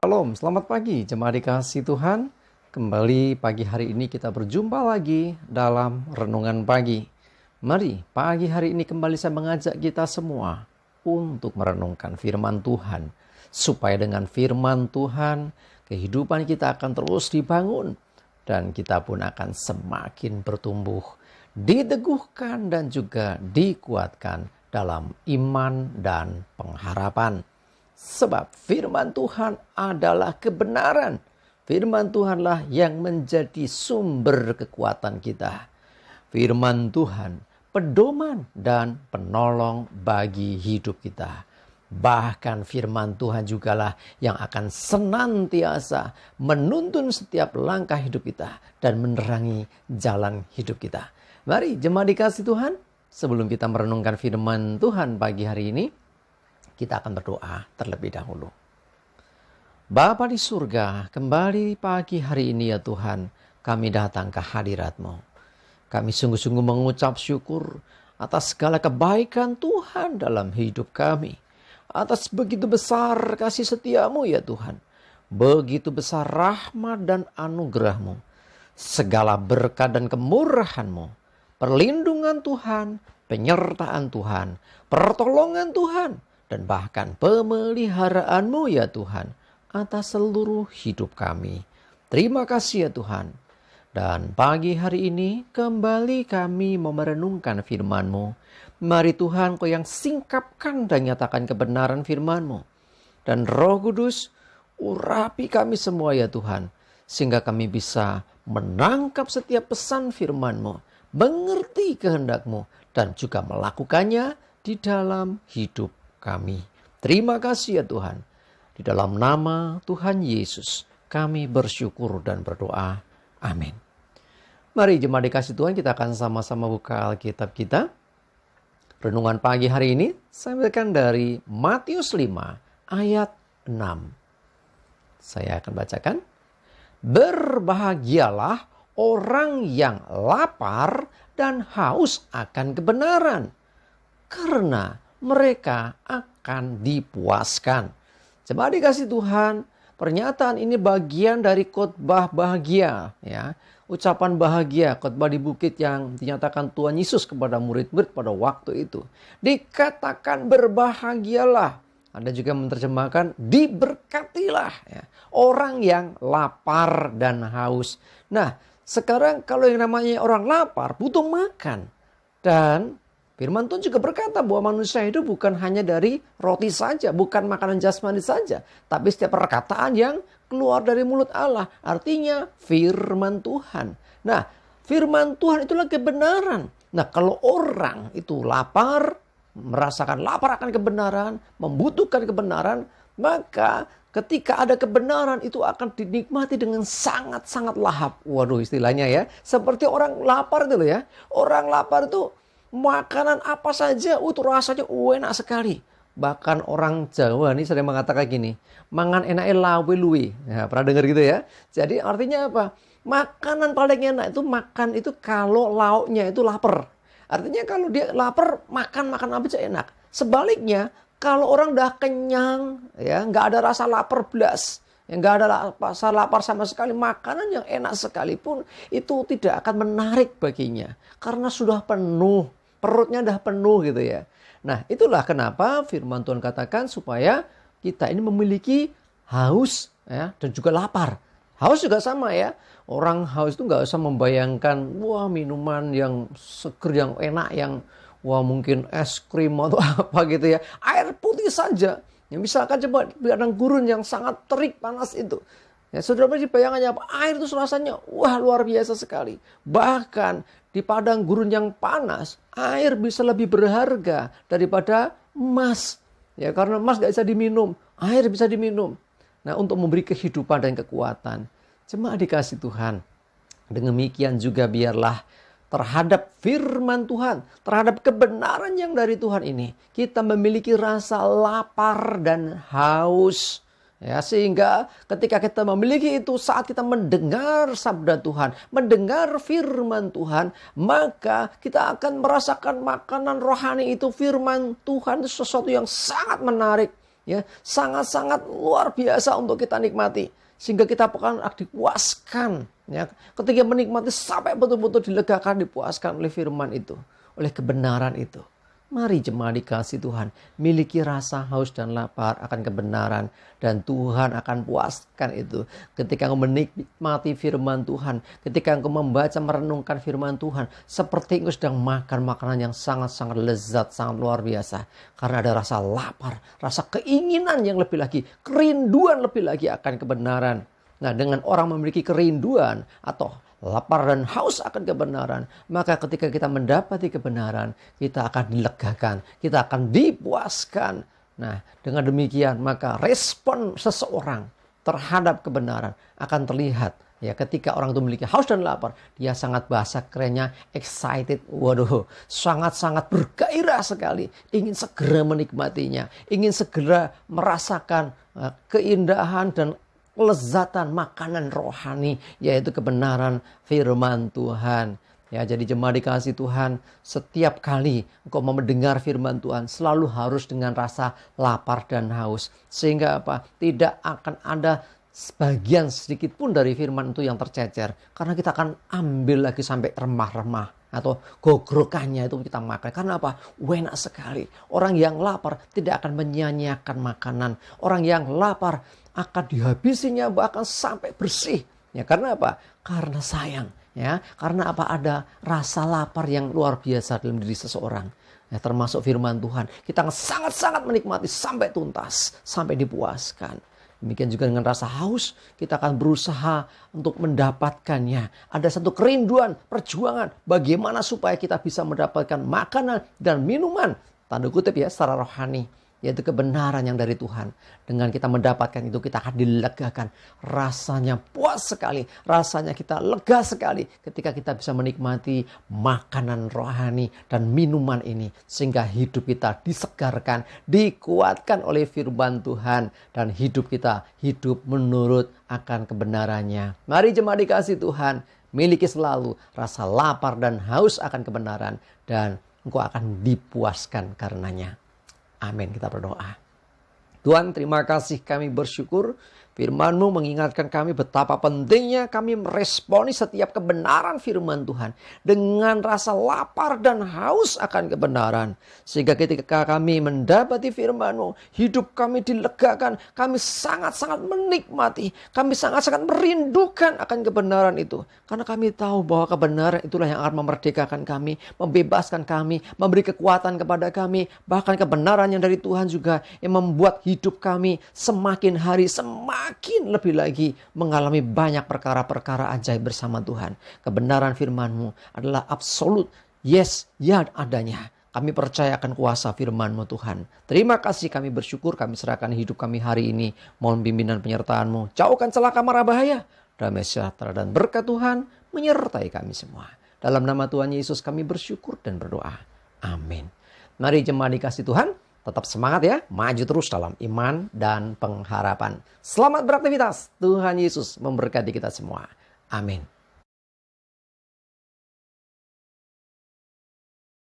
Shalom, selamat pagi jemaat dikasih Tuhan. Kembali pagi hari ini kita berjumpa lagi dalam Renungan Pagi. Mari pagi hari ini kembali saya mengajak kita semua untuk merenungkan firman Tuhan. Supaya dengan firman Tuhan kehidupan kita akan terus dibangun. Dan kita pun akan semakin bertumbuh, diteguhkan dan juga dikuatkan dalam iman dan pengharapan. Sebab firman Tuhan adalah kebenaran. Firman Tuhanlah yang menjadi sumber kekuatan kita. Firman Tuhan pedoman dan penolong bagi hidup kita. Bahkan firman Tuhan jugalah yang akan senantiasa menuntun setiap langkah hidup kita dan menerangi jalan hidup kita. Mari jemaat dikasih Tuhan, sebelum kita merenungkan firman Tuhan pagi hari ini, kita akan berdoa terlebih dahulu. Bapa di surga, kembali pagi hari ini ya Tuhan, kami datang ke hadirat-Mu. Kami sungguh-sungguh mengucap syukur atas segala kebaikan Tuhan dalam hidup kami. Atas begitu besar kasih setia-Mu ya Tuhan. Begitu besar rahmat dan anugerah-Mu. Segala berkat dan kemurahan-Mu. Perlindungan Tuhan, penyertaan Tuhan, pertolongan Tuhan. Dan bahkan pemeliharaanmu ya Tuhan atas seluruh hidup kami. Terima kasih ya Tuhan. Dan pagi hari ini kembali kami mau merenungkan firman-Mu. Mari Tuhan Kau yang singkapkan dan nyatakan kebenaran firman-Mu. Dan Roh Kudus urapi kami semua ya Tuhan. Sehingga kami bisa menangkap setiap pesan firman-Mu. Mengerti kehendak-Mu dan juga melakukannya di dalam hidup kami. Terima kasih ya Tuhan. Di dalam nama Tuhan Yesus kami bersyukur dan berdoa. Amin. Mari jemaat dikasih Tuhan, kita akan sama-sama buka Alkitab kita. Renungan pagi hari ini saya ambilkan dari Matius 5 ayat 6. Saya akan bacakan. Berbahagialah orang yang lapar dan haus akan kebenaran, karena mereka akan dipuaskan. Coba dikasih Tuhan, pernyataan ini bagian dari khotbah bahagia, ya. Ucapan bahagia, khotbah di bukit yang dinyatakan Tuhan Yesus kepada murid-murid pada waktu itu. Dikatakan berbahagialah. Ada juga menerjemahkan diberkatilah, ya. Orang yang lapar dan haus. Nah, sekarang kalau yang namanya orang lapar butuh makan. Dan firman Tuhan juga berkata bahwa manusia itu bukan hanya dari roti saja, bukan makanan jasmani saja, tapi setiap perkataan yang keluar dari mulut Allah, artinya firman Tuhan. Nah, firman Tuhan itulah kebenaran. Nah, kalau orang itu lapar, merasakan lapar akan kebenaran, membutuhkan kebenaran, maka ketika ada kebenaran itu akan dinikmati dengan sangat-sangat lahap. Waduh, istilahnya ya, seperti orang lapar itu loh ya. Orang lapar itu makanan apa saja, itu rasanya enak sekali. Bahkan orang Jawa ini sering mengatakan gini, mangan enake lawe luwe. Ya, pernah dengar gitu ya? Jadi artinya apa? Makanan paling enak itu makan itu kalau lauknya itu lapar. Artinya kalau dia lapar, makan apa aja enak. Sebaliknya, kalau orang udah kenyang, ya nggak ada rasa lapar belas, yang nggak ada rasa lapar sama sekali, makanan yang enak sekalipun itu tidak akan menarik baginya. Karena sudah penuh. Perutnya dah penuh gitu ya. Nah, itulah kenapa firman Tuhan katakan supaya kita ini memiliki haus ya, dan juga lapar. Haus juga sama ya. Orang haus itu nggak usah membayangkan wah minuman yang seger, yang enak, yang wah mungkin es krim atau apa gitu ya. Air putih saja. Ya, misalkan coba di padang gurun yang sangat terik panas itu. Ya, saudara beri bayangannya apa? Air itu rasanya wah luar biasa sekali. Bahkan di padang gurun yang panas, air bisa lebih berharga daripada emas. Ya, karena emas gak bisa diminum, air bisa diminum. Nah, untuk memberi kehidupan dan kekuatan. Jemaat dikasih Tuhan. Demikian juga biarlah terhadap firman Tuhan, terhadap kebenaran yang dari Tuhan ini, kita memiliki rasa lapar dan haus. Ya, sehingga ketika kita memiliki itu, saat kita mendengar sabda Tuhan, mendengar firman Tuhan, maka kita akan merasakan makanan rohani itu. Firman Tuhan itu sesuatu yang sangat menarik. Ya, sangat-sangat luar biasa untuk kita nikmati. Sehingga kita akan dipuaskan. Ya, ketika menikmati sampai betul-betul dilegakan, dipuaskan oleh firman itu. Oleh kebenaran itu. Mari jemaat dikasih Tuhan, miliki rasa haus dan lapar akan kebenaran. Dan Tuhan akan puaskan itu. Ketika engkau menikmati firman Tuhan, ketika engkau membaca, merenungkan firman Tuhan, seperti engkau sedang makan makanan yang sangat-sangat lezat, sangat luar biasa. Karena ada rasa lapar, rasa keinginan yang lebih lagi, kerinduan lebih lagi akan kebenaran. Nah, dengan orang memiliki kerinduan atau lapar dan haus akan kebenaran, maka ketika kita mendapati kebenaran, kita akan dilegakan, kita akan dipuaskan. Nah, dengan demikian maka respon seseorang terhadap kebenaran akan terlihat. Ya, ketika orang itu memiliki haus dan lapar, dia sangat, bahasa kerennya excited. Waduh, sangat-sangat bergairah sekali, ingin segera menikmatinya, ingin segera merasakan keindahan dan kelezatan makanan rohani, yaitu kebenaran firman Tuhan. Ya, jadi jemaat dikasih Tuhan, setiap kali engkau mau mendengar firman Tuhan, selalu harus dengan rasa lapar dan haus. Sehingga apa? Tidak akan ada sebagian sedikit pun dari firman itu yang tercecer. Karena kita akan ambil lagi sampai remah-remah. Atau gogrokannya itu kita makan. Karena apa? Enak sekali. Orang yang lapar tidak akan menyia-nyiakan makanan. Orang yang lapar akan dihabisinya bahkan sampai bersih. Ya, karena apa? Karena sayang. Ya, karena apa? Ada rasa lapar yang luar biasa dalam diri seseorang. Ya, termasuk firman Tuhan. Kita akan sangat-sangat menikmati sampai tuntas. Sampai dipuaskan. Demikian juga dengan rasa haus, kita akan berusaha untuk mendapatkannya. Ada satu kerinduan, perjuangan, bagaimana supaya kita bisa mendapatkan makanan dan minuman, tanda kutip ya, secara rohani, yaitu kebenaran yang dari Tuhan. Dengan kita mendapatkan itu, kita akan dilegakan. Rasanya puas sekali, rasanya kita lega sekali ketika kita bisa menikmati makanan rohani dan minuman ini. Sehingga hidup kita disegarkan, dikuatkan oleh firman Tuhan. Dan hidup kita hidup menurut akan kebenarannya. Mari jemaat dikasih Tuhan, miliki selalu rasa lapar dan haus akan kebenaran. Dan engkau akan dipuaskan karenanya. Amin, kita berdoa. Tuhan, terima kasih, kami bersyukur firman-Mu mengingatkan kami betapa pentingnya kami meresponi setiap kebenaran firman Tuhan dengan rasa lapar dan haus akan kebenaran. Sehingga ketika kami mendapati firman-Mu, hidup kami dilegakan, kami sangat-sangat menikmati, kami sangat-sangat merindukan akan kebenaran itu. Karena kami tahu bahwa kebenaran itulah yang akan memerdekakan kami, membebaskan kami, memberi kekuatan kepada kami. Bahkan kebenaran yang dari Tuhan juga yang membuat hidup kami semakin hari semakin lebih lagi mengalami banyak perkara-perkara ajaib bersama Tuhan. Kebenaran firman-Mu adalah absolut, yes, ya adanya. Kami percayakan kuasa firman-Mu Tuhan. Terima kasih, kami bersyukur, kami serahkan hidup kami hari ini. Mohon bimbingan penyertaan-Mu. Jauhkan celaka mara bahaya. Damai sejahtera dan berkat Tuhan menyertai kami semua. Dalam nama Tuhan Yesus kami bersyukur dan berdoa. Amin. Mari jemaat dikasih Tuhan, tetap semangat ya, maju terus dalam iman dan pengharapan. Selamat beraktivitas, Tuhan Yesus memberkati kita semua. Amin.